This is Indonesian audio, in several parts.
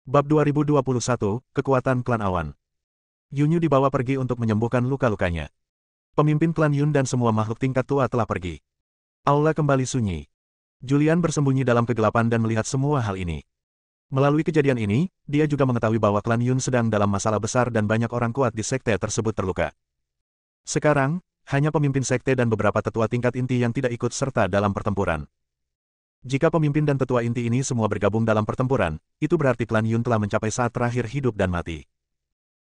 Bab 2021, Kekuatan Klan Awan. Yunyu dibawa pergi untuk menyembuhkan luka-lukanya. Pemimpin klan Yun dan semua makhluk tingkat tua telah pergi. Aula kembali sunyi. Julian bersembunyi dalam kegelapan dan melihat semua hal ini. Melalui kejadian ini, dia juga mengetahui bahwa klan Yun sedang dalam masalah besar dan banyak orang kuat di sekte tersebut terluka. Sekarang, hanya pemimpin sekte dan beberapa tetua tingkat inti yang tidak ikut serta dalam pertempuran. Jika pemimpin dan tetua inti ini semua bergabung dalam pertempuran, itu berarti klan Yun telah mencapai saat terakhir hidup dan mati.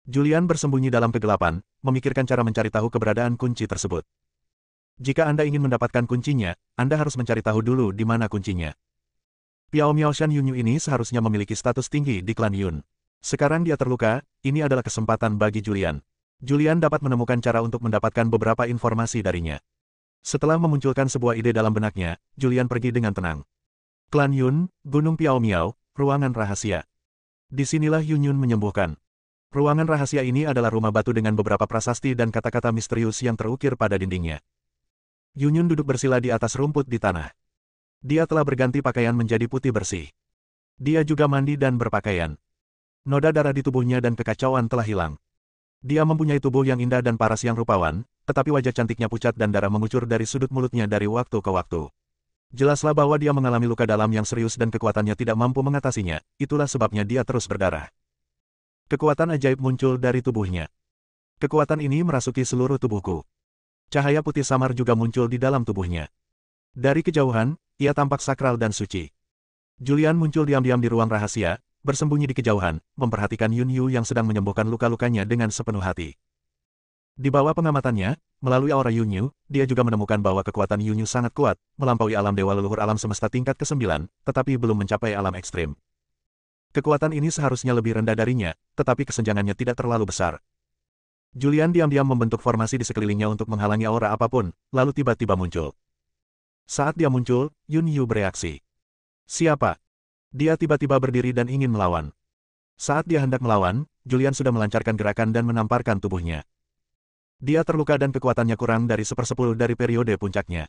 Julian bersembunyi dalam kegelapan, memikirkan cara mencari tahu keberadaan kunci tersebut. Jika Anda ingin mendapatkan kuncinya, Anda harus mencari tahu dulu di mana kuncinya. Piao Miaoshan Yunyu ini seharusnya memiliki status tinggi di klan Yun. Sekarang dia terluka, ini adalah kesempatan bagi Julian. Julian dapat menemukan cara untuk mendapatkan beberapa informasi darinya. Setelah memunculkan sebuah ide dalam benaknya, Julian pergi dengan tenang. Klan Yun, Gunung Piao Miao, ruangan rahasia. Disinilah Yun menyembuhkan. Ruangan rahasia ini adalah rumah batu dengan beberapa prasasti dan kata-kata misterius yang terukir pada dindingnya. Yun duduk bersila di atas rumput di tanah. Dia telah berganti pakaian menjadi putih bersih. Dia juga mandi dan berpakaian. Noda darah di tubuhnya dan kekacauan telah hilang. Dia mempunyai tubuh yang indah dan paras yang rupawan, tetapi wajah cantiknya pucat dan darah mengucur dari sudut mulutnya dari waktu ke waktu. Jelaslah bahwa dia mengalami luka dalam yang serius dan kekuatannya tidak mampu mengatasinya, itulah sebabnya dia terus berdarah. Kekuatan ajaib muncul dari tubuhnya. Kekuatan ini merasuki seluruh tubuhku. Cahaya putih samar juga muncul di dalam tubuhnya. Dari kejauhan, ia tampak sakral dan suci. Julian muncul diam-diam di ruang rahasia, bersembunyi di kejauhan, memperhatikan Yunyu yang sedang menyembuhkan luka-lukanya dengan sepenuh hati. Di bawah pengamatannya, melalui aura Yunyu, dia juga menemukan bahwa kekuatan Yunyu sangat kuat, melampaui alam dewa leluhur alam semesta tingkat ke-9, tetapi belum mencapai alam ekstrim. Kekuatan ini seharusnya lebih rendah darinya, tetapi kesenjangannya tidak terlalu besar. Julian diam-diam membentuk formasi di sekelilingnya untuk menghalangi aura apapun, lalu tiba-tiba muncul. Saat dia muncul, Yunyu bereaksi. Siapa? Dia tiba-tiba berdiri dan ingin melawan. Saat dia hendak melawan, Julian sudah melancarkan gerakan dan menamparkan tubuhnya. Dia terluka dan kekuatannya kurang dari 1/10 dari periode puncaknya.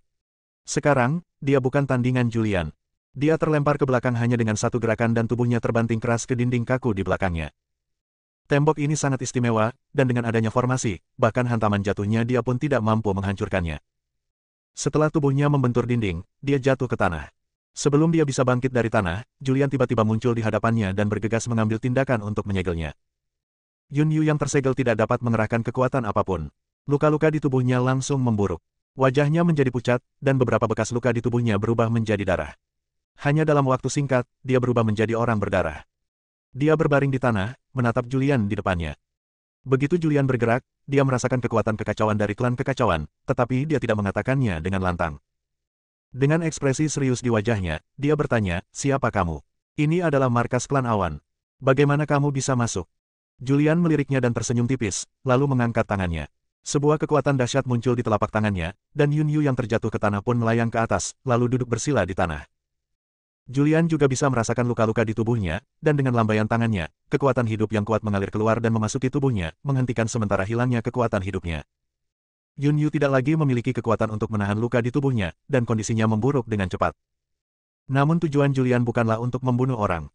Sekarang, dia bukan tandingan Julian. Dia terlempar ke belakang hanya dengan satu gerakan dan tubuhnya terbanting keras ke dinding kaku di belakangnya. Tembok ini sangat istimewa, dan dengan adanya formasi, bahkan hantaman jatuhnya dia pun tidak mampu menghancurkannya. Setelah tubuhnya membentur dinding, dia jatuh ke tanah. Sebelum dia bisa bangkit dari tanah, Julian tiba-tiba muncul di hadapannya dan bergegas mengambil tindakan untuk menyegelnya. Yunyu yang tersegel tidak dapat mengerahkan kekuatan apapun. Luka-luka di tubuhnya langsung memburuk. Wajahnya menjadi pucat, dan beberapa bekas luka di tubuhnya berubah menjadi darah. Hanya dalam waktu singkat, dia berubah menjadi orang berdarah. Dia berbaring di tanah, menatap Julian di depannya. Begitu Julian bergerak, dia merasakan kekuatan kekacauan dari klan kekacauan, tetapi dia tidak mengatakannya dengan lantang. Dengan ekspresi serius di wajahnya, dia bertanya, "Siapa kamu?" "Ini adalah markas klan Awan. Bagaimana kamu bisa masuk?" Julian meliriknya dan tersenyum tipis, lalu mengangkat tangannya. Sebuah kekuatan dahsyat muncul di telapak tangannya, dan Yunyu yang terjatuh ke tanah pun melayang ke atas, lalu duduk bersila di tanah. Julian juga bisa merasakan luka-luka di tubuhnya, dan dengan lambaian tangannya, kekuatan hidup yang kuat mengalir keluar dan memasuki tubuhnya, menghentikan sementara hilangnya kekuatan hidupnya. Yunyu tidak lagi memiliki kekuatan untuk menahan luka di tubuhnya, dan kondisinya memburuk dengan cepat. Namun tujuan Julian bukanlah untuk membunuh orang,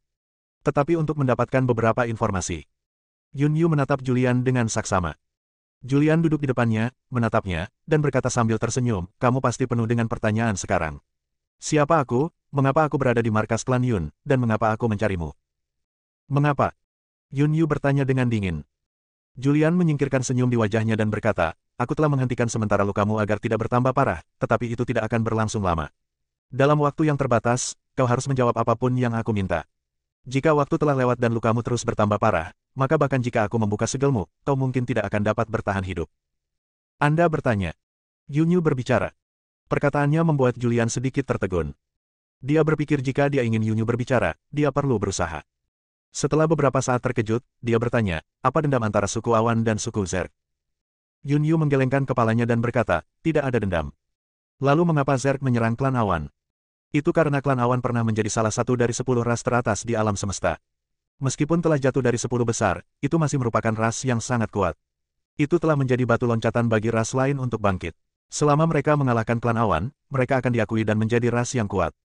tetapi untuk mendapatkan beberapa informasi. Yunyu menatap Julian dengan saksama. Julian duduk di depannya, menatapnya, dan berkata sambil tersenyum, "Kamu pasti penuh dengan pertanyaan sekarang. Siapa aku, mengapa aku berada di markas klan Yun, dan mengapa aku mencarimu?" "Mengapa?" Yunyu bertanya dengan dingin. Julian menyingkirkan senyum di wajahnya dan berkata, "Aku telah menghentikan sementara lukamu agar tidak bertambah parah, tetapi itu tidak akan berlangsung lama. Dalam waktu yang terbatas, kau harus menjawab apapun yang aku minta. Jika waktu telah lewat dan lukamu terus bertambah parah, maka bahkan jika aku membuka segelmu, kau mungkin tidak akan dapat bertahan hidup." "Anda bertanya?" Yunyu berbicara. Perkataannya membuat Julian sedikit tertegun. Dia berpikir jika dia ingin Yunyu berbicara, dia perlu berusaha. Setelah beberapa saat terkejut, dia bertanya, "Apa dendam antara suku Awan dan suku Zerg?" Yunyu menggelengkan kepalanya dan berkata, "Tidak ada dendam." "Lalu mengapa Zerg menyerang klan Awan?" "Itu karena klan Awan pernah menjadi salah satu dari 10 ras teratas di alam semesta. Meskipun telah jatuh dari 10 besar, itu masih merupakan ras yang sangat kuat. Itu telah menjadi batu loncatan bagi ras lain untuk bangkit. Selama mereka mengalahkan klan Awan, mereka akan diakui dan menjadi ras yang kuat.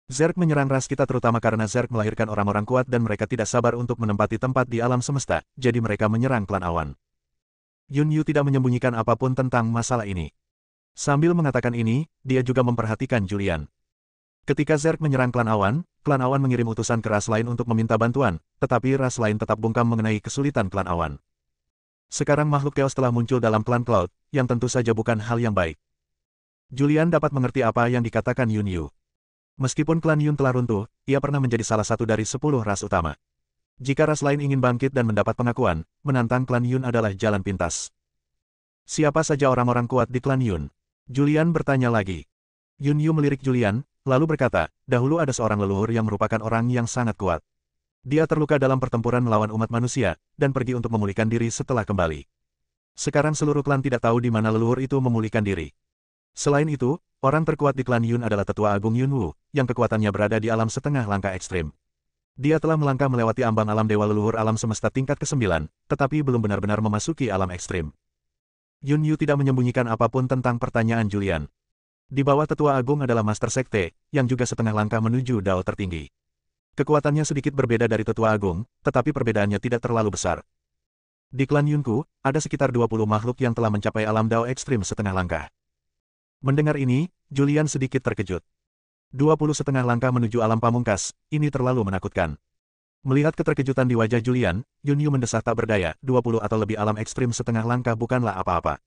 Zerg menyerang ras kita terutama karena Zerg melahirkan orang-orang kuat dan mereka tidak sabar untuk menempati tempat di alam semesta, jadi mereka menyerang klan awan. Yun Yu tidak menyembunyikan apapun tentang masalah ini. Sambil mengatakan ini, dia juga memperhatikan Julian. Ketika Zerg menyerang klan awan mengirim utusan ke ras lain untuk meminta bantuan, tetapi ras lain tetap bungkam mengenai kesulitan klan awan. Sekarang makhluk Chaos telah muncul dalam klan Cloud, yang tentu saja bukan hal yang baik. Julian dapat mengerti apa yang dikatakan Yun Yu. Meskipun klan Yun telah runtuh, ia pernah menjadi salah satu dari 10 ras utama. Jika ras lain ingin bangkit dan mendapat pengakuan, menantang klan Yun adalah jalan pintas. Siapa saja orang-orang kuat di klan Yun? Julian bertanya lagi. Yun Yu melirik Julian, lalu berkata, dahulu ada seorang leluhur yang merupakan orang yang sangat kuat. Dia terluka dalam pertempuran melawan umat manusia, dan pergi untuk memulihkan diri setelah kembali. Sekarang seluruh klan tidak tahu di mana leluhur itu memulihkan diri. Selain itu, orang terkuat di klan Yun adalah Tetua Agung Yun Wu, yang kekuatannya berada di alam setengah langkah ekstrim. Dia telah melangkah melewati ambang alam dewa leluhur alam semesta tingkat ke-9, tetapi belum benar-benar memasuki alam ekstrim. Yun Yu tidak menyembunyikan apapun tentang pertanyaan Julian. Di bawah Tetua Agung adalah Master Sekte, yang juga setengah langkah menuju Dao tertinggi. Kekuatannya sedikit berbeda dari Tetua Agung, tetapi perbedaannya tidak terlalu besar. Di klan Yunku, ada sekitar 20 makhluk yang telah mencapai alam Dao ekstrim setengah langkah. Mendengar ini, Julian sedikit terkejut. 20 setengah langkah menuju alam pamungkas, ini terlalu menakutkan. Melihat keterkejutan di wajah Julian, Yun Yu mendesah tak berdaya, 20 atau lebih alam ekstrim setengah langkah bukanlah apa-apa.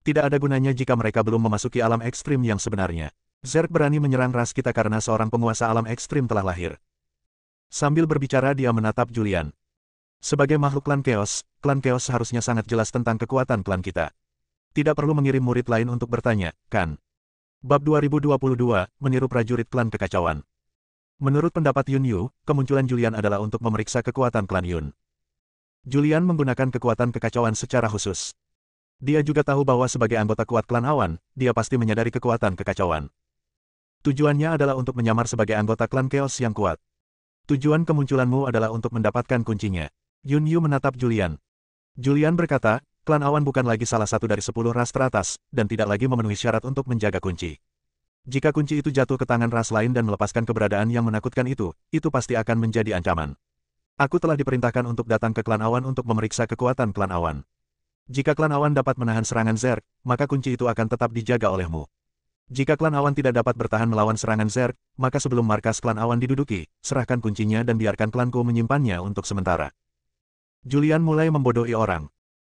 Tidak ada gunanya jika mereka belum memasuki alam ekstrim yang sebenarnya. Zerg berani menyerang ras kita karena seorang penguasa alam ekstrim telah lahir. Sambil berbicara dia menatap Julian. Sebagai makhluk klan Chaos seharusnya sangat jelas tentang kekuatan klan kita. Tidak perlu mengirim murid lain untuk bertanya, kan? Bab 2022, meniru prajurit klan kekacauan. Menurut pendapat Yun Yu, kemunculan Julian adalah untuk memeriksa kekuatan klan Yun. Julian menggunakan kekuatan kekacauan secara khusus. Dia juga tahu bahwa sebagai anggota kuat klan awan, dia pasti menyadari kekuatan kekacauan. Tujuannya adalah untuk menyamar sebagai anggota klan Chaos yang kuat. Tujuan kemunculanmu adalah untuk mendapatkan kuncinya. Yun Yu menatap Julian. Julian berkata, klan awan bukan lagi salah satu dari 10 ras teratas, dan tidak lagi memenuhi syarat untuk menjaga kunci. Jika kunci itu jatuh ke tangan ras lain dan melepaskan keberadaan yang menakutkan itu pasti akan menjadi ancaman. Aku telah diperintahkan untuk datang ke klan awan untuk memeriksa kekuatan klan awan. Jika klan awan dapat menahan serangan Zerg, maka kunci itu akan tetap dijaga olehmu. Jika klan awan tidak dapat bertahan melawan serangan Zerg, maka sebelum markas klan awan diduduki, serahkan kuncinya dan biarkan klanku menyimpannya untuk sementara. Julian mulai membodohi orang.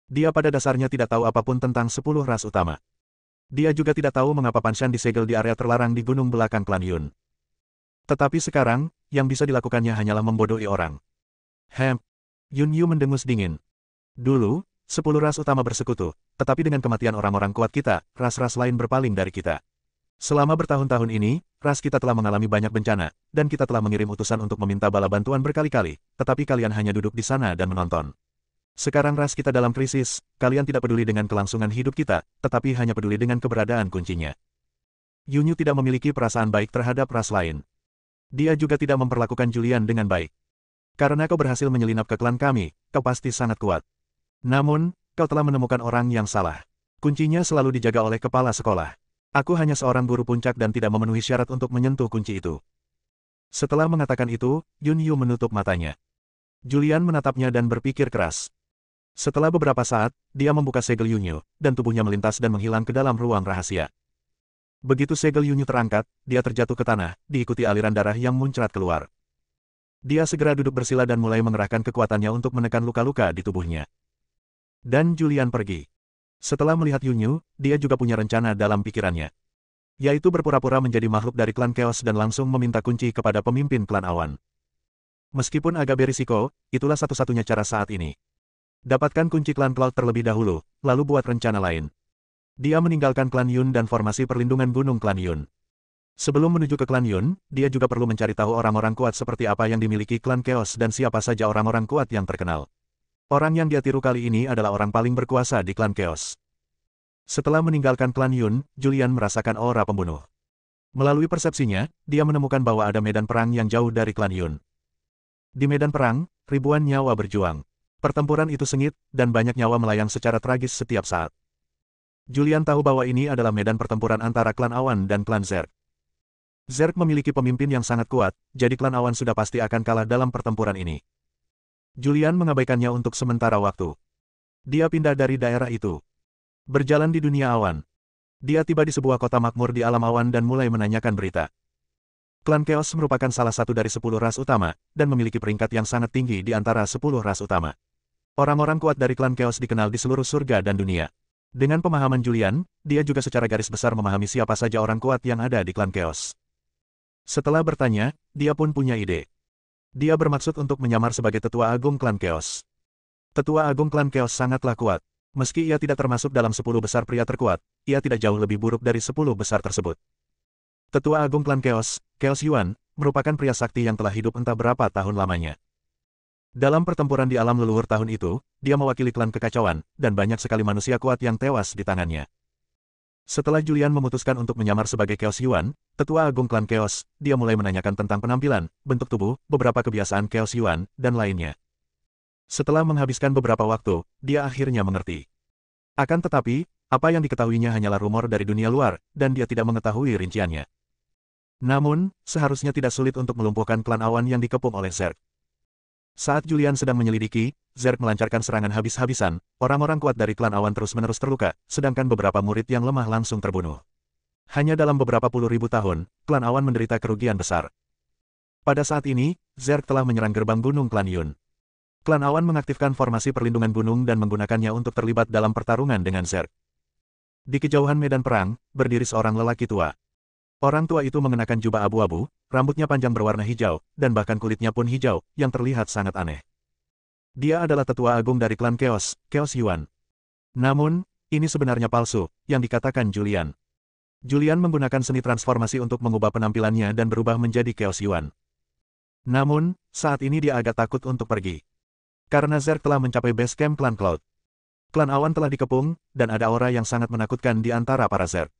Dia pada dasarnya tidak tahu apapun tentang 10 ras utama. Dia juga tidak tahu mengapa Panshan disegel di area terlarang di gunung belakang klan Yun. Tetapi sekarang, yang bisa dilakukannya hanyalah membodohi orang. Yun Yu mendengus dingin. Dulu, 10 ras utama bersekutu, tetapi dengan kematian orang-orang kuat kita, ras-ras lain berpaling dari kita. Selama bertahun-tahun ini, ras kita telah mengalami banyak bencana, dan kita telah mengirim utusan untuk meminta bala bantuan berkali-kali, tetapi kalian hanya duduk di sana dan menonton. Sekarang ras kita dalam krisis, kalian tidak peduli dengan kelangsungan hidup kita, tetapi hanya peduli dengan keberadaan kuncinya. Yun Yu tidak memiliki perasaan baik terhadap ras lain. Dia juga tidak memperlakukan Julian dengan baik. Karena kau berhasil menyelinap ke klan kami, kau pasti sangat kuat. Namun, kau telah menemukan orang yang salah. Kuncinya selalu dijaga oleh kepala sekolah. Aku hanya seorang guru puncak dan tidak memenuhi syarat untuk menyentuh kunci itu. Setelah mengatakan itu, Yun Yu menutup matanya. Julian menatapnya dan berpikir keras. Setelah beberapa saat, dia membuka segel Yun Yu, dan tubuhnya melintas dan menghilang ke dalam ruang rahasia. Begitu segel Yun Yu terangkat, dia terjatuh ke tanah, diikuti aliran darah yang muncrat keluar. Dia segera duduk bersila dan mulai mengerahkan kekuatannya untuk menekan luka-luka di tubuhnya. Dan Julian pergi. Setelah melihat Yun Yu, dia juga punya rencana dalam pikirannya. Yaitu berpura-pura menjadi makhluk dari klan Chaos dan langsung meminta kunci kepada pemimpin klan awan. Meskipun agak berisiko, itulah satu-satunya cara saat ini. Dapatkan kunci klan Cloud terlebih dahulu, lalu buat rencana lain. Dia meninggalkan klan Yun dan formasi perlindungan gunung klan Yun. Sebelum menuju ke klan Yun, dia juga perlu mencari tahu orang-orang kuat seperti apa yang dimiliki klan Chaos dan siapa saja orang-orang kuat yang terkenal. Orang yang dia tiru kali ini adalah orang paling berkuasa di klan Chaos. Setelah meninggalkan klan Yun, Julian merasakan aura pembunuh. Melalui persepsinya, dia menemukan bahwa ada medan perang yang jauh dari klan Yun. Di medan perang, ribuan nyawa berjuang. Pertempuran itu sengit, dan banyak nyawa melayang secara tragis setiap saat. Julian tahu bahwa ini adalah medan pertempuran antara klan awan dan klan Zerg. Zerg memiliki pemimpin yang sangat kuat, jadi klan awan sudah pasti akan kalah dalam pertempuran ini. Julian mengabaikannya untuk sementara waktu. Dia pindah dari daerah itu. Berjalan di dunia awan. Dia tiba di sebuah kota makmur di alam awan dan mulai menanyakan berita. Klan Chaos merupakan salah satu dari 10 ras utama, dan memiliki peringkat yang sangat tinggi di antara 10 ras utama. Orang-orang kuat dari klan Chaos dikenal di seluruh surga dan dunia. Dengan pemahaman Julian, dia juga secara garis besar memahami siapa saja orang kuat yang ada di klan Chaos. Setelah bertanya, dia pun punya ide. Dia bermaksud untuk menyamar sebagai tetua agung klan Chaos. Tetua agung klan Chaos sangatlah kuat. Meski ia tidak termasuk dalam 10 besar pria terkuat, ia tidak jauh lebih buruk dari 10 besar tersebut. Tetua agung klan Chaos, Chaos Yuan, merupakan pria sakti yang telah hidup entah berapa tahun lamanya. Dalam pertempuran di alam leluhur tahun itu, dia mewakili klan kekacauan, dan banyak sekali manusia kuat yang tewas di tangannya. Setelah Julian memutuskan untuk menyamar sebagai Chaos Yuan, tetua agung klan Chaos, dia mulai menanyakan tentang penampilan, bentuk tubuh, beberapa kebiasaan Chaos Yuan, dan lainnya. Setelah menghabiskan beberapa waktu, dia akhirnya mengerti. Akan tetapi, apa yang diketahuinya hanyalah rumor dari dunia luar, dan dia tidak mengetahui rinciannya. Namun, seharusnya tidak sulit untuk melumpuhkan klan awan yang dikepung oleh Zerg. Saat Julian sedang menyelidiki, Zerg melancarkan serangan habis-habisan, orang-orang kuat dari klan awan terus-menerus terluka, sedangkan beberapa murid yang lemah langsung terbunuh. Hanya dalam beberapa puluh ribu tahun, klan awan menderita kerugian besar. Pada saat ini, Zerg telah menyerang gerbang gunung klan Yun. Klan awan mengaktifkan formasi perlindungan gunung dan menggunakannya untuk terlibat dalam pertarungan dengan Zerg. Di kejauhan medan perang, berdiri seorang lelaki tua. Orang tua itu mengenakan jubah abu-abu, rambutnya panjang berwarna hijau, dan bahkan kulitnya pun hijau, yang terlihat sangat aneh. Dia adalah tetua agung dari klan Chaos, Chaos Yuan. Namun, ini sebenarnya palsu, yang dikatakan Julian. Julian menggunakan seni transformasi untuk mengubah penampilannya dan berubah menjadi Chaos Yuan. Namun, saat ini dia agak takut untuk pergi. Karena Zerg telah mencapai base camp klan Cloud. Klan awan telah dikepung, dan ada aura yang sangat menakutkan di antara para Zerg.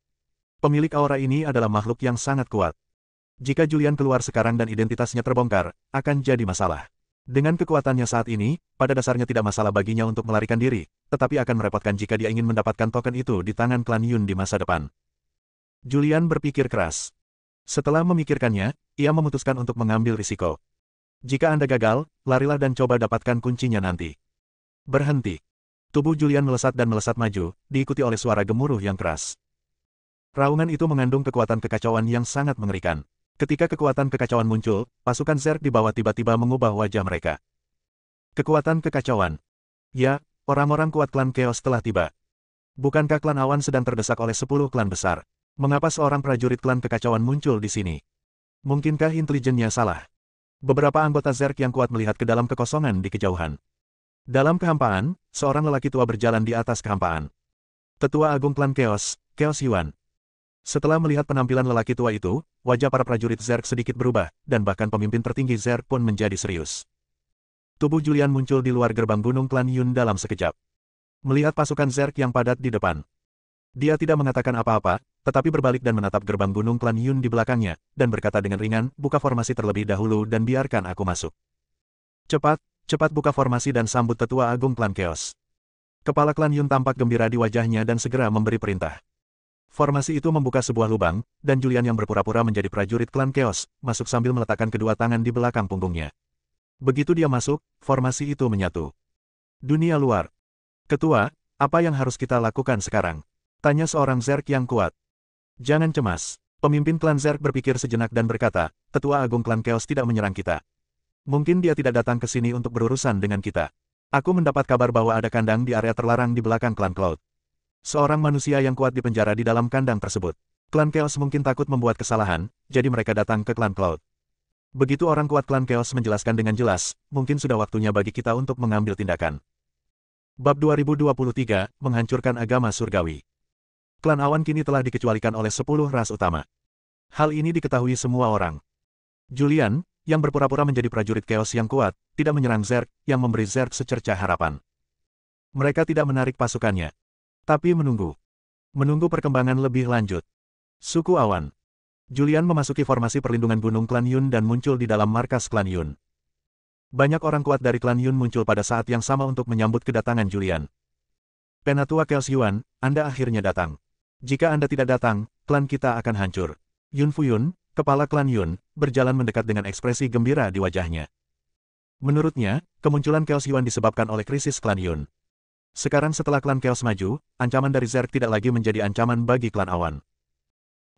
Pemilik aura ini adalah makhluk yang sangat kuat. Jika Julian keluar sekarang dan identitasnya terbongkar, akan jadi masalah. Dengan kekuatannya saat ini, pada dasarnya tidak masalah baginya untuk melarikan diri, tetapi akan merepotkan jika dia ingin mendapatkan token itu di tangan klan Yun di masa depan. Julian berpikir keras. Setelah memikirkannya, ia memutuskan untuk mengambil risiko. Jika Anda gagal, larilah dan coba dapatkan kuncinya nanti. Berhenti. Tubuh Julian melesat dan melesat maju, diikuti oleh suara gemuruh yang keras. Raungan itu mengandung kekuatan kekacauan yang sangat mengerikan. Ketika kekuatan kekacauan muncul, pasukan Zerg di bawah tiba-tiba mengubah wajah mereka. Kekuatan kekacauan. Ya, orang-orang kuat klan Chaos telah tiba. Bukankah klan awan sedang terdesak oleh 10 klan besar? Mengapa seorang prajurit klan kekacauan muncul di sini? Mungkinkah intelijennya salah? Beberapa anggota Zerg yang kuat melihat ke dalam kekosongan di kejauhan. Dalam kehampaan, seorang lelaki tua berjalan di atas kehampaan. Tetua agung klan Chaos, Chaos Yuan. Setelah melihat penampilan lelaki tua itu, wajah para prajurit Zerg sedikit berubah, dan bahkan pemimpin tertinggi Zerg pun menjadi serius. Tubuh Julian muncul di luar gerbang gunung klan Yun dalam sekejap. Melihat pasukan Zerg yang padat di depan. Dia tidak mengatakan apa-apa, tetapi berbalik dan menatap gerbang gunung klan Yun di belakangnya, dan berkata dengan ringan, buka formasi terlebih dahulu dan biarkan aku masuk. Cepat, cepat buka formasi dan sambut tetua agung klan Chaos. Kepala klan Yun tampak gembira di wajahnya dan segera memberi perintah. Formasi itu membuka sebuah lubang, dan Julian yang berpura-pura menjadi prajurit klan Chaos, masuk sambil meletakkan kedua tangan di belakang punggungnya. Begitu dia masuk, formasi itu menyatu. Dunia luar. Ketua, apa yang harus kita lakukan sekarang? Tanya seorang Zerg yang kuat. Jangan cemas. Pemimpin klan Zerg berpikir sejenak dan berkata, tetua agung klan Chaos tidak menyerang kita. Mungkin dia tidak datang ke sini untuk berurusan dengan kita. Aku mendapat kabar bahwa ada kandang di area terlarang di belakang klan Cloud. Seorang manusia yang kuat dipenjara di dalam kandang tersebut. Klan Chaos mungkin takut membuat kesalahan, jadi mereka datang ke klan Cloud. Begitu orang kuat klan Chaos menjelaskan dengan jelas, mungkin sudah waktunya bagi kita untuk mengambil tindakan. Bab 2023, Menghancurkan Agama Surgawi. Klan awan kini telah dikecualikan oleh 10 ras utama. Hal ini diketahui semua orang. Julian, yang berpura-pura menjadi prajurit Chaos yang kuat, tidak menyerang Zerg, yang memberi Zerg secercah harapan. Mereka tidak menarik pasukannya. Tapi menunggu. Menunggu perkembangan lebih lanjut. Suku awan. Julian memasuki formasi perlindungan gunung klan Yun dan muncul di dalam markas klan Yun. Banyak orang kuat dari klan Yun muncul pada saat yang sama untuk menyambut kedatangan Julian. Penatua Chaos Yuan, Anda akhirnya datang. Jika Anda tidak datang, klan kita akan hancur. Yun Fuyun, Kepala klan Yun, berjalan mendekat dengan ekspresi gembira di wajahnya. Menurutnya, kemunculan Chaos Yuan disebabkan oleh krisis klan Yun. Sekarang setelah klan Chaos maju, ancaman dari Zerg tidak lagi menjadi ancaman bagi klan Awan.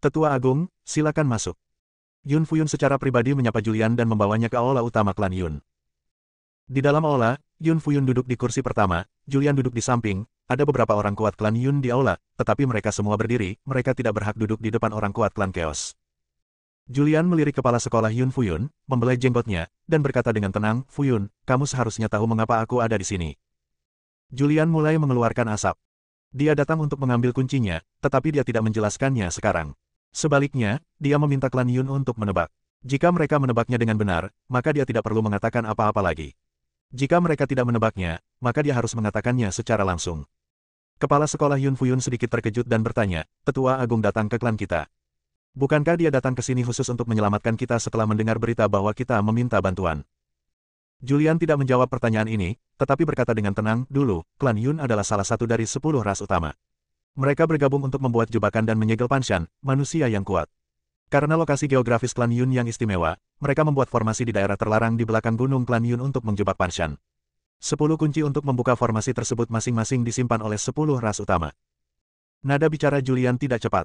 Tetua Agung, silakan masuk. Yun Fuyun secara pribadi menyapa Julian dan membawanya ke aula utama klan Yun. Di dalam aula, Yun Fuyun duduk di kursi pertama, Julian duduk di samping. Ada beberapa orang kuat klan Yun di aula, tetapi mereka semua berdiri, mereka tidak berhak duduk di depan orang kuat klan Chaos. Julian melirik kepala sekolah Yun Fuyun, membelai jenggotnya, dan berkata dengan tenang, "Fuyun, kamu seharusnya tahu mengapa aku ada di sini." Julian mulai mengeluarkan asap. Dia datang untuk mengambil kuncinya, tetapi dia tidak menjelaskannya sekarang. Sebaliknya, dia meminta klan Yun untuk menebak. Jika mereka menebaknya dengan benar, maka dia tidak perlu mengatakan apa-apa lagi. Jika mereka tidak menebaknya, maka dia harus mengatakannya secara langsung. Kepala sekolah Yun Fuyun sedikit terkejut dan bertanya, "Tetua Agung datang ke klan kita. Bukankah dia datang ke sini khusus untuk menyelamatkan kita setelah mendengar berita bahwa kita meminta bantuan?" Julian tidak menjawab pertanyaan ini, tetapi berkata dengan tenang, "Dulu, klan Yun adalah salah satu dari 10 ras utama. Mereka bergabung untuk membuat jebakan dan menyegel Panshan, manusia yang kuat. Karena lokasi geografis klan Yun yang istimewa, mereka membuat formasi di daerah terlarang di belakang gunung klan Yun untuk menjebak Panshan. 10 kunci untuk membuka formasi tersebut masing-masing disimpan oleh 10 ras utama." Nada bicara Julian tidak cepat.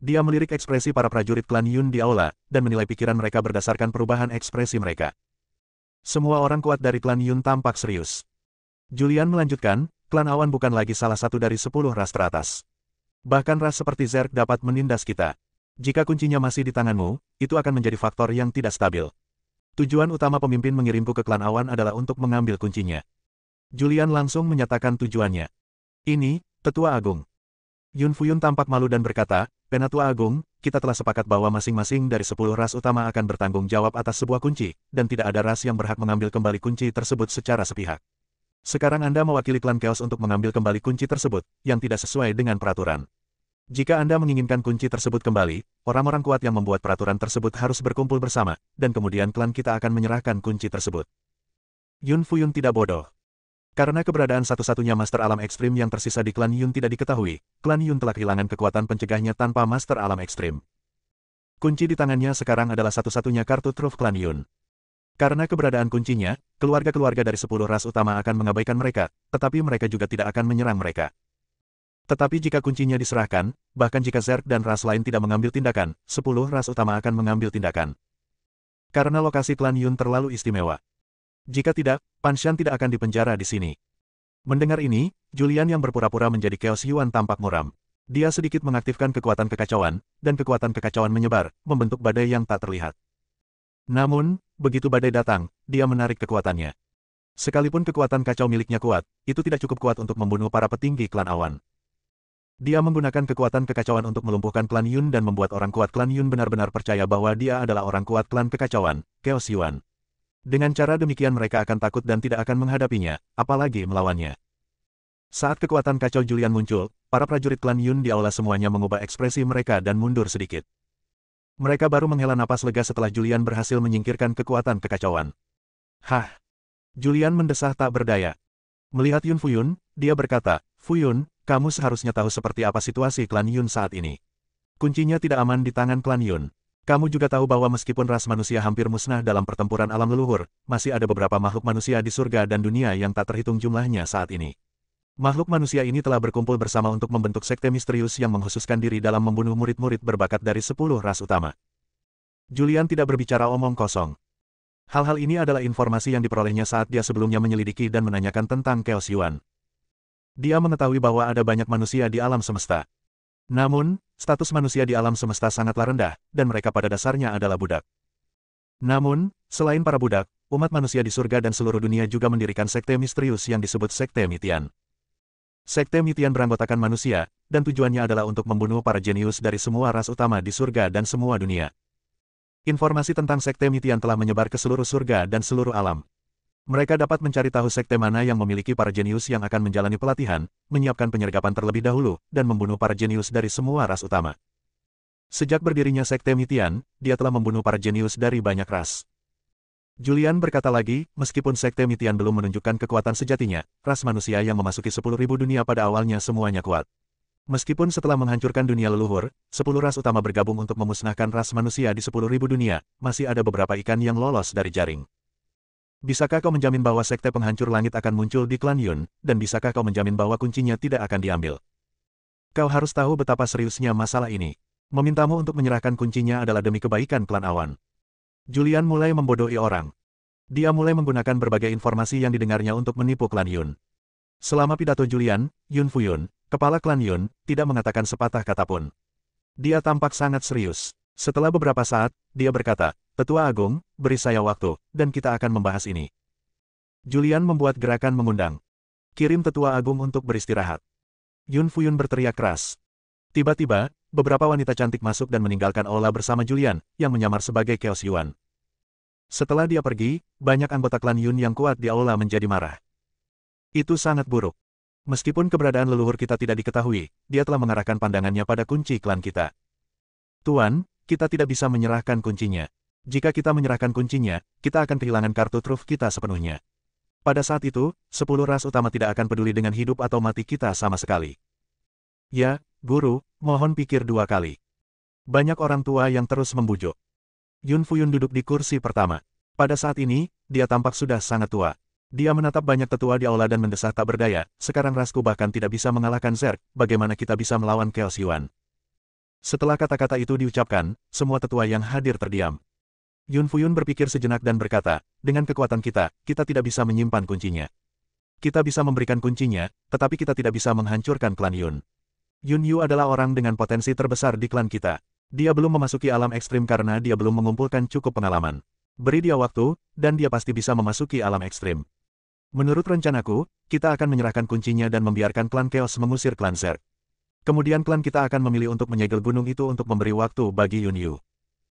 Dia melirik ekspresi para prajurit klan Yun di aula, dan menilai pikiran mereka berdasarkan perubahan ekspresi mereka. Semua orang kuat dari klan Yun tampak serius. Julian melanjutkan, "Klan Awan bukan lagi salah satu dari 10 ras teratas. Bahkan ras seperti Zerg dapat menindas kita. Jika kuncinya masih di tanganmu, itu akan menjadi faktor yang tidak stabil. Tujuan utama pemimpin mengirimku ke klan Awan adalah untuk mengambil kuncinya." Julian langsung menyatakan tujuannya. "Ini, Tetua Agung." Yun Fuyun tampak malu dan berkata, "Penatua Agung, kita telah sepakat bahwa masing-masing dari 10 ras utama akan bertanggung jawab atas sebuah kunci, dan tidak ada ras yang berhak mengambil kembali kunci tersebut secara sepihak. Sekarang Anda mewakili klan Chaos untuk mengambil kembali kunci tersebut, yang tidak sesuai dengan peraturan. Jika Anda menginginkan kunci tersebut kembali, orang-orang kuat yang membuat peraturan tersebut harus berkumpul bersama, dan kemudian klan kita akan menyerahkan kunci tersebut." Yun Fuyun tidak bodoh. Karena keberadaan satu-satunya Master Alam Ekstrim yang tersisa di klan Yun tidak diketahui, klan Yun telah kehilangan kekuatan pencegahnya tanpa Master Alam Ekstrim. Kunci di tangannya sekarang adalah satu-satunya kartu truf klan Yun. Karena keberadaan kuncinya, keluarga-keluarga dari 10 ras utama akan mengabaikan mereka, tetapi mereka juga tidak akan menyerang mereka. Tetapi jika kuncinya diserahkan, bahkan jika Zerg dan ras lain tidak mengambil tindakan, 10 ras utama akan mengambil tindakan. Karena lokasi klan Yun terlalu istimewa. Jika tidak, Panshan tidak akan dipenjara di sini. Mendengar ini, Julian yang berpura-pura menjadi Chaos Yuan tampak muram. Dia sedikit mengaktifkan kekuatan kekacauan, dan kekuatan kekacauan menyebar, membentuk badai yang tak terlihat. Namun, begitu badai datang, dia menarik kekuatannya. Sekalipun kekuatan kacau miliknya kuat, itu tidak cukup kuat untuk membunuh para petinggi klan Awan. Dia menggunakan kekuatan kekacauan untuk melumpuhkan klan Yun dan membuat orang kuat klan Yun benar-benar percaya bahwa dia adalah orang kuat klan kekacauan, Chaos Yuan. Dengan cara demikian mereka akan takut dan tidak akan menghadapinya, apalagi melawannya. Saat kekuatan kacau Julian muncul, para prajurit klan Yun di aula semuanya mengubah ekspresi mereka dan mundur sedikit. Mereka baru menghela napas lega setelah Julian berhasil menyingkirkan kekuatan kekacauan. "Hah!" Julian mendesah tak berdaya. Melihat Yun Fuyun, dia berkata, "Fuyun, kamu seharusnya tahu seperti apa situasi klan Yun saat ini. Kuncinya tidak aman di tangan klan Yun. Kamu juga tahu bahwa meskipun ras manusia hampir musnah dalam pertempuran alam leluhur, masih ada beberapa makhluk manusia di surga dan dunia yang tak terhitung jumlahnya saat ini. Makhluk manusia ini telah berkumpul bersama untuk membentuk sekte misterius yang mengkhususkan diri dalam membunuh murid-murid berbakat dari 10 ras utama." Julian tidak berbicara omong kosong. Hal-hal ini adalah informasi yang diperolehnya saat dia sebelumnya menyelidiki dan menanyakan tentang Chaos Yuan. Dia mengetahui bahwa ada banyak manusia di alam semesta. Namun, status manusia di alam semesta sangatlah rendah, dan mereka pada dasarnya adalah budak. Namun, selain para budak, umat manusia di surga dan seluruh dunia juga mendirikan sekte misterius yang disebut Sekte Mitian. Sekte Mitian beranggotakan manusia, dan tujuannya adalah untuk membunuh para jenius dari semua ras utama di surga dan semua dunia. Informasi tentang Sekte Mitian telah menyebar ke seluruh surga dan seluruh alam. Mereka dapat mencari tahu sekte mana yang memiliki para jenius yang akan menjalani pelatihan, menyiapkan penyergapan terlebih dahulu, dan membunuh para jenius dari semua ras utama. Sejak berdirinya Sekte Mitian, dia telah membunuh para jenius dari banyak ras. Julian berkata lagi, meskipun Sekte Mitian belum menunjukkan kekuatan sejatinya, ras manusia yang memasuki 10.000 dunia pada awalnya semuanya kuat. Meskipun setelah menghancurkan dunia leluhur, 10 ras utama bergabung untuk memusnahkan ras manusia di 10.000 dunia, masih ada beberapa ikan yang lolos dari jaring. Bisakah kau menjamin bahwa sekte penghancur langit akan muncul di klan Yun, dan bisakah kau menjamin bahwa kuncinya tidak akan diambil? Kau harus tahu betapa seriusnya masalah ini. Memintamu untuk menyerahkan kuncinya adalah demi kebaikan klan awan. Julian mulai membodohi orang. Dia mulai menggunakan berbagai informasi yang didengarnya untuk menipu klan Yun. Selama pidato Julian, Yun Fuyun, kepala klan Yun, tidak mengatakan sepatah kata pun. Dia tampak sangat serius. Setelah beberapa saat, dia berkata, "Tetua Agung, beri saya waktu, dan kita akan membahas ini." Julian membuat gerakan mengundang. "Kirim Tetua Agung untuk beristirahat." Yun Fuyun berteriak keras. Tiba-tiba, beberapa wanita cantik masuk dan meninggalkan aula bersama Julian, yang menyamar sebagai Chaos Yuan. Setelah dia pergi, banyak anggota klan Yun yang kuat di aula menjadi marah. Itu sangat buruk. Meskipun keberadaan leluhur kita tidak diketahui, dia telah mengarahkan pandangannya pada kunci klan kita. Tuan, kita tidak bisa menyerahkan kuncinya. Jika kita menyerahkan kuncinya, kita akan kehilangan kartu truf kita sepenuhnya. Pada saat itu, 10 ras utama tidak akan peduli dengan hidup atau mati kita sama sekali. Ya, Guru, mohon pikir 2 kali. Banyak orang tua yang terus membujuk. Yun Fuyun duduk di kursi pertama. Pada saat ini, dia tampak sudah sangat tua. Dia menatap banyak tetua di aula dan mendesah tak berdaya, sekarang rasku bahkan tidak bisa mengalahkan Zerg, bagaimana kita bisa melawan Chaos Yuan? Setelah kata-kata itu diucapkan, semua tetua yang hadir terdiam. Yun Fuyun berpikir sejenak dan berkata, dengan kekuatan kita, kita tidak bisa menyimpan kuncinya. Kita bisa memberikan kuncinya, tetapi kita tidak bisa menghancurkan klan Yun. Yun Yu adalah orang dengan potensi terbesar di klan kita. Dia belum memasuki alam ekstrim karena dia belum mengumpulkan cukup pengalaman. Beri dia waktu, dan dia pasti bisa memasuki alam ekstrim. Menurut rencanaku, kita akan menyerahkan kuncinya dan membiarkan klan Chaos mengusir klan Zerg. Kemudian klan kita akan memilih untuk menyegel gunung itu untuk memberi waktu bagi Yun Yu.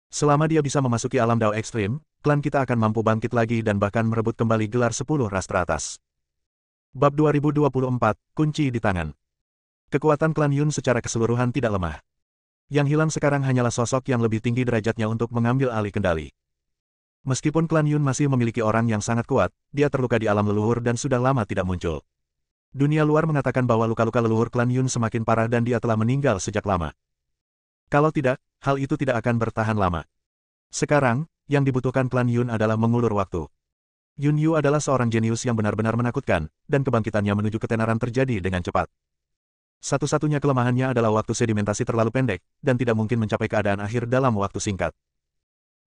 Selama dia bisa memasuki alam Dao ekstrim, klan kita akan mampu bangkit lagi dan bahkan merebut kembali gelar 10 ras teratas. Bab 2024, Kunci di Tangan. Kekuatan klan Yun secara keseluruhan tidak lemah. Yang hilang sekarang hanyalah sosok yang lebih tinggi derajatnya untuk mengambil alih kendali. Meskipun klan Yun masih memiliki orang yang sangat kuat, dia terluka di alam leluhur dan sudah lama tidak muncul. Dunia luar mengatakan bahwa luka-luka leluhur klan Yun semakin parah dan dia telah meninggal sejak lama. Kalau tidak, hal itu tidak akan bertahan lama. Sekarang, yang dibutuhkan klan Yun adalah mengulur waktu. Yun Yu adalah seorang jenius yang benar-benar menakutkan, dan kebangkitannya menuju ketenaran terjadi dengan cepat. Satu-satunya kelemahannya adalah waktu sedimentasi terlalu pendek, dan tidak mungkin mencapai keadaan akhir dalam waktu singkat.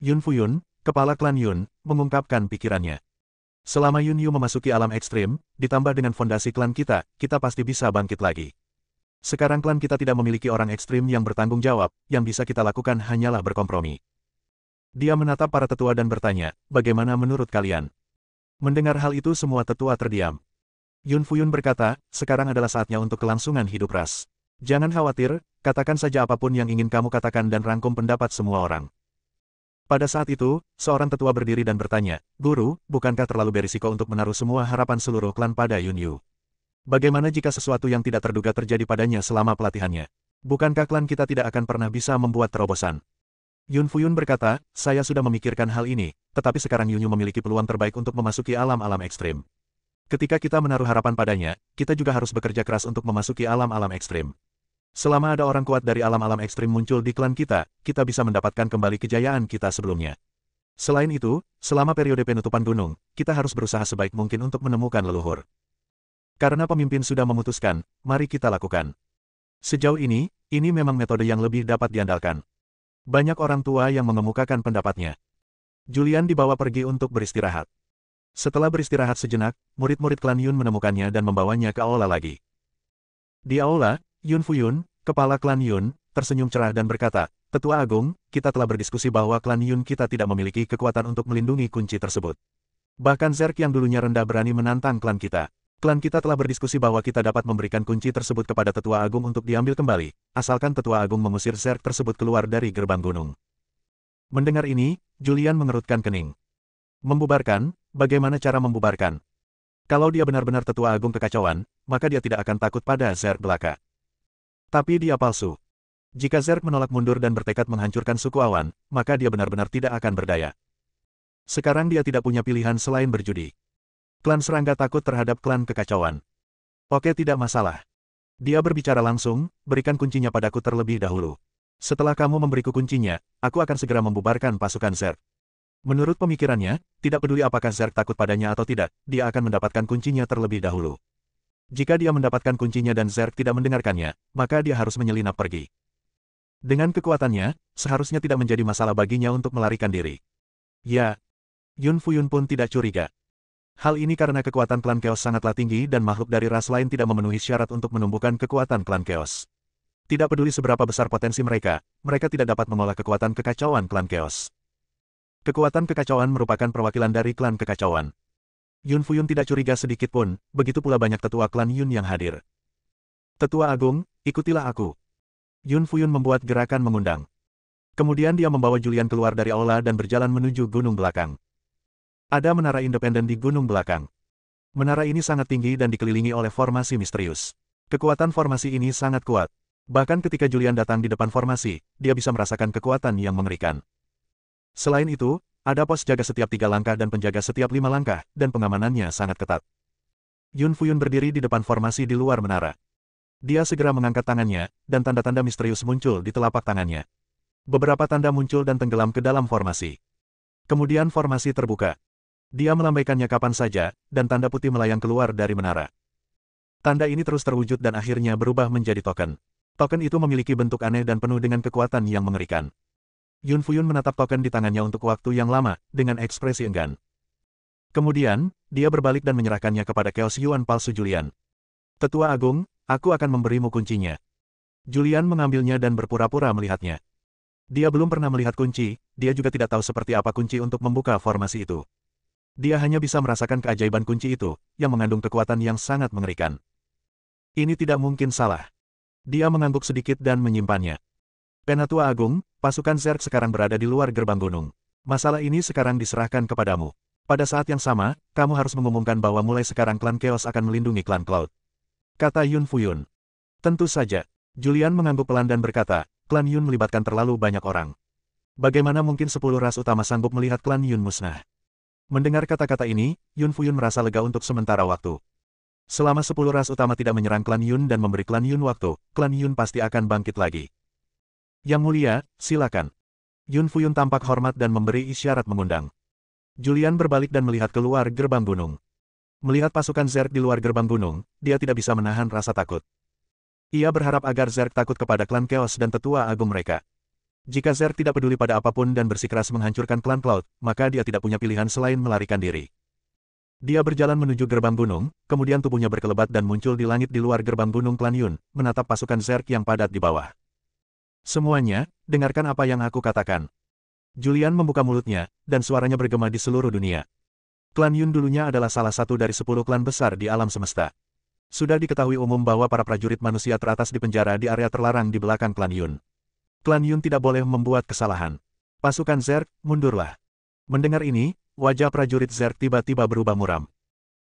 Yun Fuyun, kepala klan Yun, mengungkapkan pikirannya. Selama Yun Yu memasuki alam ekstrim, ditambah dengan fondasi klan kita pasti bisa bangkit lagi. Sekarang klan kita tidak memiliki orang ekstrim yang bertanggung jawab, yang bisa kita lakukan hanyalah berkompromi. Dia menatap para tetua dan bertanya, bagaimana menurut kalian? Mendengar hal itu semua tetua terdiam. Yun Fuyun berkata, sekarang adalah saatnya untuk kelangsungan hidup ras. Jangan khawatir, katakan saja apapun yang ingin kamu katakan dan rangkum pendapat semua orang. Pada saat itu, seorang tetua berdiri dan bertanya, Guru, bukankah terlalu berisiko untuk menaruh semua harapan seluruh klan pada Yun Yu? Bagaimana jika sesuatu yang tidak terduga terjadi padanya selama pelatihannya? Bukankah klan kita tidak akan pernah bisa membuat terobosan? Yun Fuyun berkata, saya sudah memikirkan hal ini, tetapi sekarang Yun Yu memiliki peluang terbaik untuk memasuki alam-alam ekstrim. Ketika kita menaruh harapan padanya, kita juga harus bekerja keras untuk memasuki alam-alam ekstrim. Selama ada orang kuat dari alam-alam ekstrim muncul di klan kita bisa mendapatkan kembali kejayaan kita sebelumnya. Selain itu, selama periode penutupan gunung, kita harus berusaha sebaik mungkin untuk menemukan leluhur. Karena pemimpin sudah memutuskan, mari kita lakukan. Sejauh ini memang metode yang lebih dapat diandalkan. Banyak orang tua yang mengemukakan pendapatnya. Julian dibawa pergi untuk beristirahat. Setelah beristirahat sejenak, murid-murid klan Yun menemukannya dan membawanya ke aula lagi. Di aula, Yun Fuyun, kepala klan Yun, tersenyum cerah dan berkata, Tetua Agung, kita telah berdiskusi bahwa klan Yun kita tidak memiliki kekuatan untuk melindungi kunci tersebut. Bahkan Zerg yang dulunya rendah berani menantang klan kita. Klan kita telah berdiskusi bahwa kita dapat memberikan kunci tersebut kepada Tetua Agung untuk diambil kembali, asalkan Tetua Agung mengusir Zerg tersebut keluar dari gerbang gunung. Mendengar ini, Julian mengerutkan kening. Membubarkan, bagaimana cara membubarkan? Kalau dia benar-benar Tetua Agung kekacauan, maka dia tidak akan takut pada Zerg belaka. Tapi dia palsu. Jika Zerg menolak mundur dan bertekad menghancurkan suku awan, maka dia benar-benar tidak akan berdaya. Sekarang dia tidak punya pilihan selain berjudi. Klan serangga takut terhadap klan kekacauan. Oke, tidak masalah. Dia berbicara langsung, berikan kuncinya padaku terlebih dahulu. Setelah kamu memberiku kuncinya, aku akan segera membubarkan pasukan Zerg. Menurut pemikirannya, tidak peduli apakah Zerg takut padanya atau tidak, dia akan mendapatkan kuncinya terlebih dahulu. Jika dia mendapatkan kuncinya dan Zerg tidak mendengarkannya, maka dia harus menyelinap pergi. Dengan kekuatannya, seharusnya tidak menjadi masalah baginya untuk melarikan diri. Ya, Yun Fuyun pun tidak curiga. Hal ini karena kekuatan klan Chaos sangatlah tinggi dan makhluk dari ras lain tidak memenuhi syarat untuk menumbuhkan kekuatan klan Chaos. Tidak peduli seberapa besar potensi mereka, mereka tidak dapat mengolah kekuatan kekacauan klan Chaos. Kekuatan kekacauan merupakan perwakilan dari klan kekacauan. Yun Fuyun tidak curiga sedikit pun, begitu pula banyak tetua klan Yun yang hadir. Tetua Agung, ikutilah aku. Yun Fuyun membuat gerakan mengundang. Kemudian dia membawa Julian keluar dari aula dan berjalan menuju gunung belakang. Ada menara independen di gunung belakang. Menara ini sangat tinggi dan dikelilingi oleh formasi misterius. Kekuatan formasi ini sangat kuat. Bahkan ketika Julian datang di depan formasi, dia bisa merasakan kekuatan yang mengerikan. Selain itu, ada pos jaga setiap 3 langkah dan penjaga setiap 5 langkah, dan pengamanannya sangat ketat. Yun Fuyun berdiri di depan formasi di luar menara. Dia segera mengangkat tangannya, dan tanda-tanda misterius muncul di telapak tangannya. Beberapa tanda muncul dan tenggelam ke dalam formasi. Kemudian formasi terbuka. Dia melambaikannya kapan saja, dan tanda putih melayang keluar dari menara. Tanda ini terus terwujud dan akhirnya berubah menjadi token. Token itu memiliki bentuk aneh dan penuh dengan kekuatan yang mengerikan. Yun Fuyun menatap token di tangannya untuk waktu yang lama, dengan ekspresi enggan. Kemudian, dia berbalik dan menyerahkannya kepada Chaos Yuan palsu Julian. Tetua Agung, aku akan memberimu kuncinya. Julian mengambilnya dan berpura-pura melihatnya. Dia belum pernah melihat kunci, dia juga tidak tahu seperti apa kunci untuk membuka formasi itu. Dia hanya bisa merasakan keajaiban kunci itu, yang mengandung kekuatan yang sangat mengerikan. Ini tidak mungkin salah. Dia mengangguk sedikit dan menyimpannya. Penatua Agung, pasukan Zerg sekarang berada di luar gerbang gunung. Masalah ini sekarang diserahkan kepadamu. Pada saat yang sama, kamu harus mengumumkan bahwa mulai sekarang klan Chaos akan melindungi klan Cloud. Kata Yun Fuyun. Tentu saja. Julian mengangguk pelan dan berkata, klan Yun melibatkan terlalu banyak orang. Bagaimana mungkin 10 ras utama sanggup melihat klan Yun musnah? Mendengar kata-kata ini, Yun Fuyun merasa lega untuk sementara waktu. Selama 10 ras utama tidak menyerang klan Yun dan memberi klan Yun waktu, klan Yun pasti akan bangkit lagi. Yang mulia, silakan. Yun Fuyun tampak hormat dan memberi isyarat mengundang. Julian berbalik dan melihat keluar gerbang gunung. Melihat pasukan Zerg di luar gerbang gunung, dia tidak bisa menahan rasa takut. Ia berharap agar Zerg takut kepada klan Chaos dan tetua agung mereka. Jika Zerg tidak peduli pada apapun dan bersikeras menghancurkan klan Cloud, maka dia tidak punya pilihan selain melarikan diri. Dia berjalan menuju gerbang gunung, kemudian tubuhnya berkelebat dan muncul di langit di luar gerbang gunung klan Yun, menatap pasukan Zerg yang padat di bawah. Semuanya, dengarkan apa yang aku katakan. Julian membuka mulutnya, dan suaranya bergema di seluruh dunia. Klan Yun dulunya adalah salah satu dari 10 klan besar di alam semesta. Sudah diketahui umum bahwa para prajurit manusia teratas dipenjara di area terlarang di belakang klan Yun. Klan Yun tidak boleh membuat kesalahan. Pasukan Zerg, mundurlah. Mendengar ini, wajah prajurit Zerg tiba-tiba berubah muram.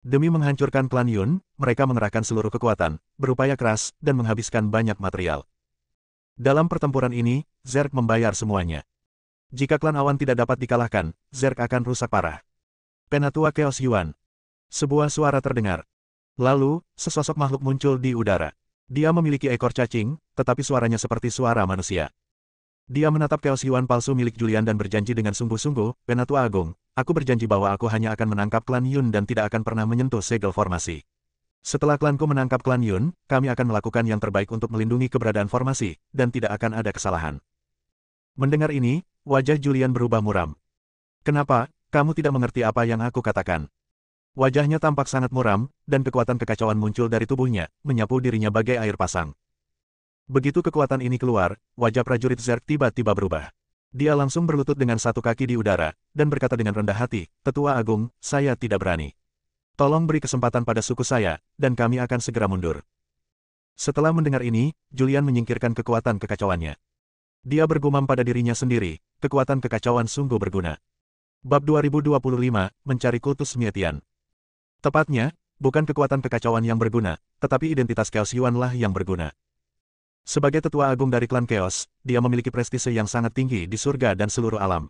Demi menghancurkan klan Yun, mereka mengerahkan seluruh kekuatan, berupaya keras, dan menghabiskan banyak material. Dalam pertempuran ini, Zerg membayar semuanya. Jika klan awan tidak dapat dikalahkan, Zerg akan rusak parah. Penatua Chaos Yuan. Sebuah suara terdengar. Lalu, sesosok makhluk muncul di udara. Dia memiliki ekor cacing, tetapi suaranya seperti suara manusia. Dia menatap Chaos Yuan palsu milik Julian dan berjanji dengan sungguh-sungguh, Penatua Agung, aku berjanji bahwa aku hanya akan menangkap klan Yun dan tidak akan pernah menyentuh segel formasi. Setelah klanku menangkap klan Yun, kami akan melakukan yang terbaik untuk melindungi keberadaan formasi, dan tidak akan ada kesalahan. Mendengar ini, wajah Julian berubah muram. Kenapa, kamu tidak mengerti apa yang aku katakan? Wajahnya tampak sangat muram, dan kekuatan kekacauan muncul dari tubuhnya, menyapu dirinya bagai air pasang. Begitu kekuatan ini keluar, wajah prajurit Zerg tiba-tiba berubah. Dia langsung berlutut dengan satu kaki di udara, dan berkata dengan rendah hati, Tetua Agung, saya tidak berani. Tolong beri kesempatan pada suku saya, dan kami akan segera mundur. Setelah mendengar ini, Julian menyingkirkan kekuatan kekacauannya. Dia bergumam pada dirinya sendiri, kekuatan kekacauan sungguh berguna. Bab 2025, Mencari Kultus Mietian. Tepatnya, bukan kekuatan kekacauan yang berguna, tetapi identitas Chaos Yuan lah yang berguna. Sebagai tetua agung dari klan Chaos, dia memiliki prestise yang sangat tinggi di surga dan seluruh alam.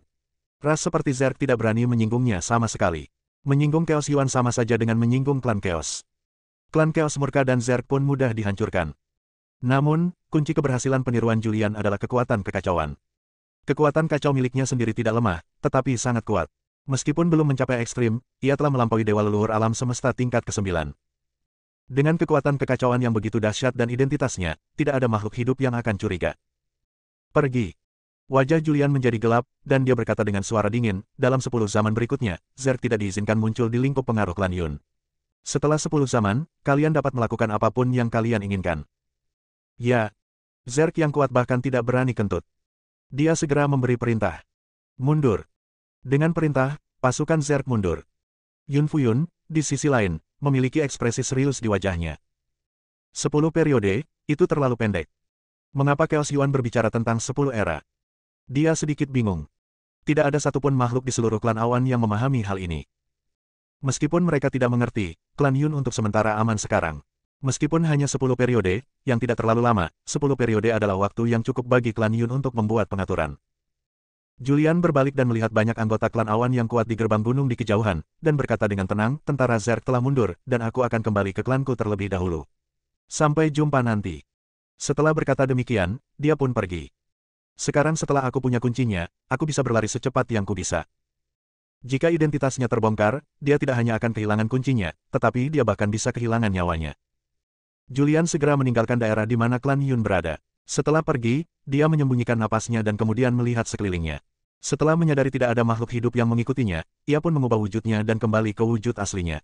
Ras seperti Zerg tidak berani menyinggungnya sama sekali. Menyinggung Chaos Yuan sama saja dengan menyinggung klan Chaos. Klan Chaos murka dan Zerg pun mudah dihancurkan. Namun, kunci keberhasilan peniruan Julian adalah kekuatan kekacauan. Kekuatan kacau miliknya sendiri tidak lemah, tetapi sangat kuat. Meskipun belum mencapai ekstrim, ia telah melampaui dewa leluhur alam semesta tingkat ke-9. Dengan kekuatan kekacauan yang begitu dahsyat dan identitasnya, tidak ada makhluk hidup yang akan curiga. Pergi. Wajah Julian menjadi gelap, dan dia berkata dengan suara dingin, dalam 10 zaman berikutnya, Zerg tidak diizinkan muncul di lingkup pengaruh klan Yun. Setelah 10 zaman, kalian dapat melakukan apapun yang kalian inginkan. Ya. Zerg yang kuat bahkan tidak berani kentut. Dia segera memberi perintah. Mundur. Dengan perintah, pasukan Zerg mundur. Yun Fuyun, di sisi lain, memiliki ekspresi serius di wajahnya. 10 periode, itu terlalu pendek. Mengapa Chaos Yuan berbicara tentang 10 era? Dia sedikit bingung. Tidak ada satupun makhluk di seluruh klan awan yang memahami hal ini. Meskipun mereka tidak mengerti, klan Yun untuk sementara aman sekarang. Meskipun hanya 10 periode, yang tidak terlalu lama, 10 periode adalah waktu yang cukup bagi klan Yun untuk membuat pengaturan. Julian berbalik dan melihat banyak anggota klan awan yang kuat di gerbang gunung di kejauhan, dan berkata dengan tenang, tentara Zerg telah mundur, dan aku akan kembali ke klanku terlebih dahulu. Sampai jumpa nanti. Setelah berkata demikian, dia pun pergi. Sekarang setelah aku punya kuncinya, aku bisa berlari secepat yang ku bisa. Jika identitasnya terbongkar, dia tidak hanya akan kehilangan kuncinya, tetapi dia bahkan bisa kehilangan nyawanya. Julian segera meninggalkan daerah di mana klan Yun berada. Setelah pergi, dia menyembunyikan napasnya dan kemudian melihat sekelilingnya. Setelah menyadari tidak ada makhluk hidup yang mengikutinya, ia pun mengubah wujudnya dan kembali ke wujud aslinya.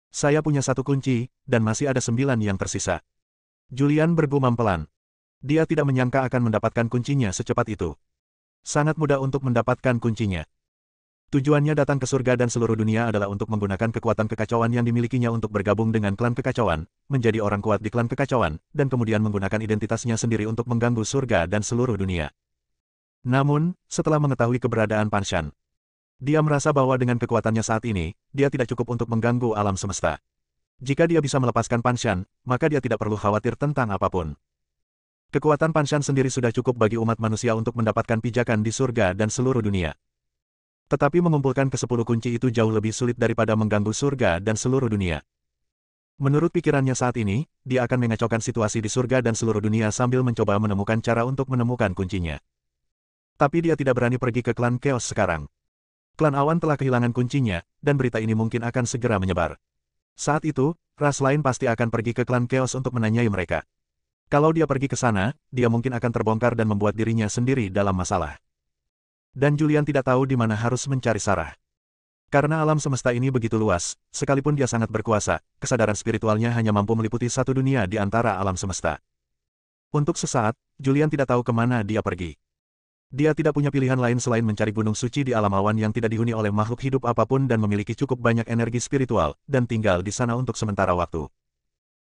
Saya punya 1 kunci, dan masih ada 9 yang tersisa. Julian bergumam pelan. Dia tidak menyangka akan mendapatkan kuncinya secepat itu. Sangat mudah untuk mendapatkan kuncinya. Tujuannya datang ke surga dan seluruh dunia adalah untuk menggunakan kekuatan kekacauan yang dimilikinya untuk bergabung dengan klan kekacauan, menjadi orang kuat di klan kekacauan, dan kemudian menggunakan identitasnya sendiri untuk mengganggu surga dan seluruh dunia. Namun, setelah mengetahui keberadaan Pan Shan, dia merasa bahwa dengan kekuatannya saat ini, dia tidak cukup untuk mengganggu alam semesta. Jika dia bisa melepaskan Pan Shan, maka dia tidak perlu khawatir tentang apapun. Kekuatan Pan Shan sendiri sudah cukup bagi umat manusia untuk mendapatkan pijakan di surga dan seluruh dunia. Tetapi mengumpulkan ke-10 kunci itu jauh lebih sulit daripada mengganggu surga dan seluruh dunia. Menurut pikirannya saat ini, dia akan mengacaukan situasi di surga dan seluruh dunia sambil mencoba menemukan cara untuk menemukan kuncinya. Tapi dia tidak berani pergi ke klan Chaos sekarang. Klan Awan telah kehilangan kuncinya, dan berita ini mungkin akan segera menyebar. Saat itu, ras lain pasti akan pergi ke klan Chaos untuk menanyai mereka. Kalau dia pergi ke sana, dia mungkin akan terbongkar dan membuat dirinya sendiri dalam masalah. Dan Julian tidak tahu di mana harus mencari Sarah. Karena alam semesta ini begitu luas, sekalipun dia sangat berkuasa, kesadaran spiritualnya hanya mampu meliputi 1 dunia di antara alam semesta. Untuk sesaat, Julian tidak tahu kemana dia pergi. Dia tidak punya pilihan lain selain mencari gunung suci di alam awan yang tidak dihuni oleh makhluk hidup apapun dan memiliki cukup banyak energi spiritual, dan tinggal di sana untuk sementara waktu.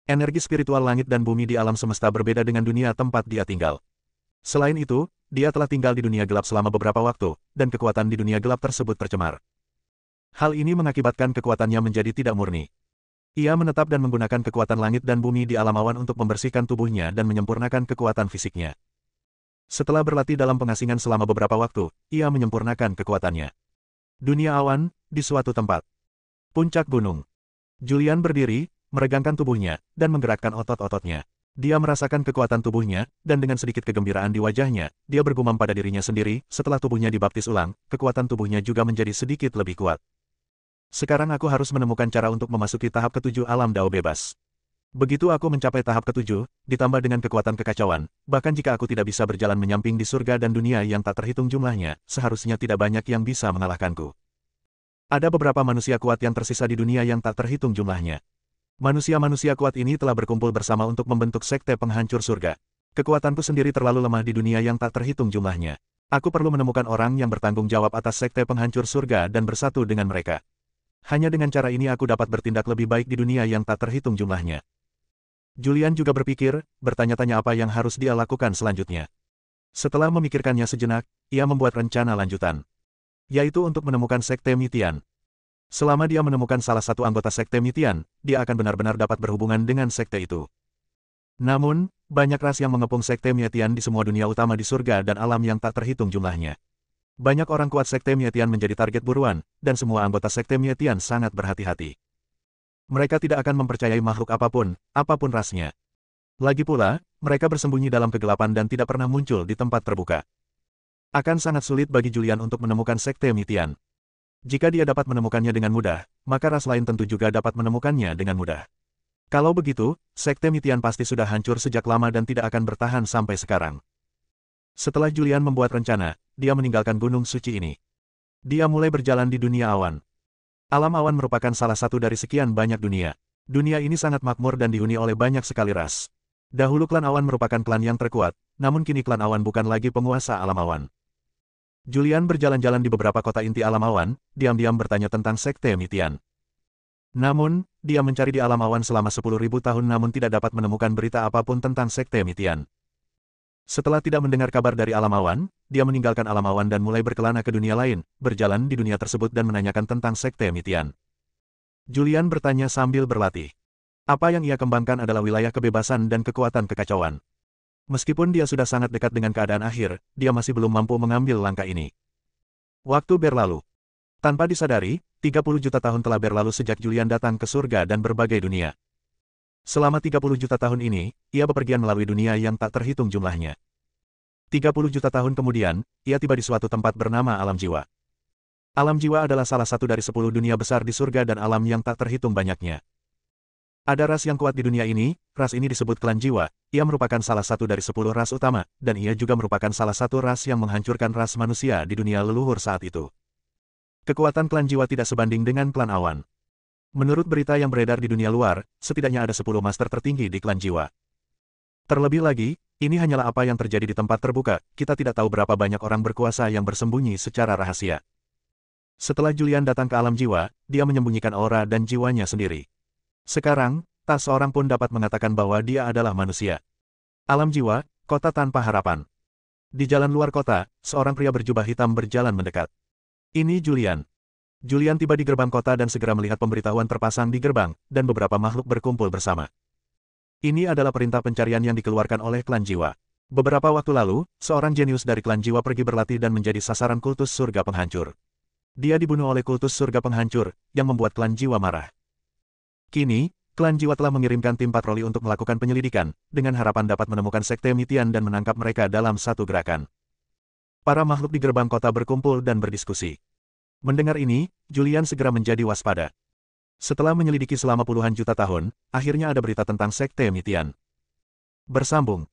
Energi spiritual langit dan bumi di alam semesta berbeda dengan dunia tempat dia tinggal. Selain itu, dia telah tinggal di dunia gelap selama beberapa waktu, dan kekuatan di dunia gelap tersebut tercemar. Hal ini mengakibatkan kekuatannya menjadi tidak murni. Ia menetap dan menggunakan kekuatan langit dan bumi di alam awan untuk membersihkan tubuhnya dan menyempurnakan kekuatan fisiknya. Setelah berlatih dalam pengasingan selama beberapa waktu, ia menyempurnakan kekuatannya. Dunia awan, di suatu tempat. Puncak gunung. Julian berdiri, meregangkan tubuhnya, dan menggerakkan otot-ototnya. Dia merasakan kekuatan tubuhnya, dan dengan sedikit kegembiraan di wajahnya, dia bergumam pada dirinya sendiri, setelah tubuhnya dibaptis ulang, kekuatan tubuhnya juga menjadi sedikit lebih kuat. Sekarang aku harus menemukan cara untuk memasuki tahap ke-7 alam Dao bebas. Begitu aku mencapai tahap ke-7, ditambah dengan kekuatan kekacauan, bahkan jika aku tidak bisa berjalan menyamping di surga dan dunia yang tak terhitung jumlahnya, seharusnya tidak banyak yang bisa mengalahkanku. Ada beberapa manusia kuat yang tersisa di dunia yang tak terhitung jumlahnya. Manusia-manusia kuat ini telah berkumpul bersama untuk membentuk sekte penghancur surga. Kekuatanku sendiri terlalu lemah di dunia yang tak terhitung jumlahnya. Aku perlu menemukan orang yang bertanggung jawab atas sekte penghancur surga dan bersatu dengan mereka. Hanya dengan cara ini aku dapat bertindak lebih baik di dunia yang tak terhitung jumlahnya. Julian juga berpikir, bertanya-tanya apa yang harus dia lakukan selanjutnya. Setelah memikirkannya sejenak, ia membuat rencana lanjutan. Yaitu untuk menemukan sekte Mitian. Selama dia menemukan salah satu anggota sekte Mitian, dia akan benar-benar dapat berhubungan dengan sekte itu. Namun, banyak ras yang mengepung sekte Mitian di semua dunia utama di surga dan alam yang tak terhitung jumlahnya. Banyak orang kuat sekte Mitian menjadi target buruan, dan semua anggota sekte Mitian sangat berhati-hati. Mereka tidak akan mempercayai makhluk apapun, apapun rasnya. Lagi pula, mereka bersembunyi dalam kegelapan dan tidak pernah muncul di tempat terbuka. Akan sangat sulit bagi Julian untuk menemukan Sekte Mitian. Jika dia dapat menemukannya dengan mudah, maka ras lain tentu juga dapat menemukannya dengan mudah. Kalau begitu, Sekte Mitian pasti sudah hancur sejak lama dan tidak akan bertahan sampai sekarang. Setelah Julian membuat rencana, dia meninggalkan gunung suci ini. Dia mulai berjalan di dunia awan. Alam awan merupakan salah satu dari sekian banyak dunia. Dunia ini sangat makmur dan dihuni oleh banyak sekali ras. Dahulu klan awan merupakan klan yang terkuat, namun kini klan awan bukan lagi penguasa alam awan. Julian berjalan-jalan di beberapa kota inti alam awan, diam-diam bertanya tentang Sekte Mitian. Namun, dia mencari di alam awan selama 10.000 tahun namun tidak dapat menemukan berita apapun tentang Sekte Mitian. Setelah tidak mendengar kabar dari alam awan, dia meninggalkan alam awan dan mulai berkelana ke dunia lain, berjalan di dunia tersebut dan menanyakan tentang Sekte Mitian. Julian bertanya sambil berlatih. Apa yang ia kembangkan adalah wilayah kebebasan dan kekuatan kekacauan. Meskipun dia sudah sangat dekat dengan keadaan akhir, dia masih belum mampu mengambil langkah ini. Waktu berlalu. Tanpa disadari, 30 juta tahun telah berlalu sejak Julian datang ke surga dan berbagai dunia. Selama 30 juta tahun ini, ia bepergian melalui dunia yang tak terhitung jumlahnya. 30 juta tahun kemudian, ia tiba di suatu tempat bernama Alam Jiwa. Alam Jiwa adalah salah satu dari 10 dunia besar di surga dan alam yang tak terhitung banyaknya. Ada ras yang kuat di dunia ini, ras ini disebut klan jiwa, ia merupakan salah satu dari 10 ras utama, dan ia juga merupakan salah satu ras yang menghancurkan ras manusia di dunia leluhur saat itu. Kekuatan klan jiwa tidak sebanding dengan klan awan. Menurut berita yang beredar di dunia luar, setidaknya ada 10 master tertinggi di klan jiwa. Terlebih lagi, ini hanyalah apa yang terjadi di tempat terbuka, kita tidak tahu berapa banyak orang berkuasa yang bersembunyi secara rahasia. Setelah Julian datang ke alam jiwa, dia menyembunyikan aura dan jiwanya sendiri. Sekarang, tak seorang pun dapat mengatakan bahwa dia adalah manusia. Alam jiwa, kota tanpa harapan. Di jalan luar kota, seorang pria berjubah hitam berjalan mendekat. Ini Julian. Julian tiba di gerbang kota dan segera melihat pemberitahuan terpasang di gerbang, dan beberapa makhluk berkumpul bersama. Ini adalah perintah pencarian yang dikeluarkan oleh klan jiwa. Beberapa waktu lalu, seorang jenius dari klan jiwa pergi berlatih dan menjadi sasaran kultus surga penghancur. Dia dibunuh oleh kultus surga penghancur, yang membuat klan jiwa marah. Kini, klan jiwa telah mengirimkan tim patroli untuk melakukan penyelidikan, dengan harapan dapat menemukan Sekte Mitian dan menangkap mereka dalam satu gerakan. Para makhluk di gerbang kota berkumpul dan berdiskusi. Mendengar ini, Julian segera menjadi waspada. Setelah menyelidiki selama puluhan juta tahun, akhirnya ada berita tentang Sekte Mitian. Bersambung.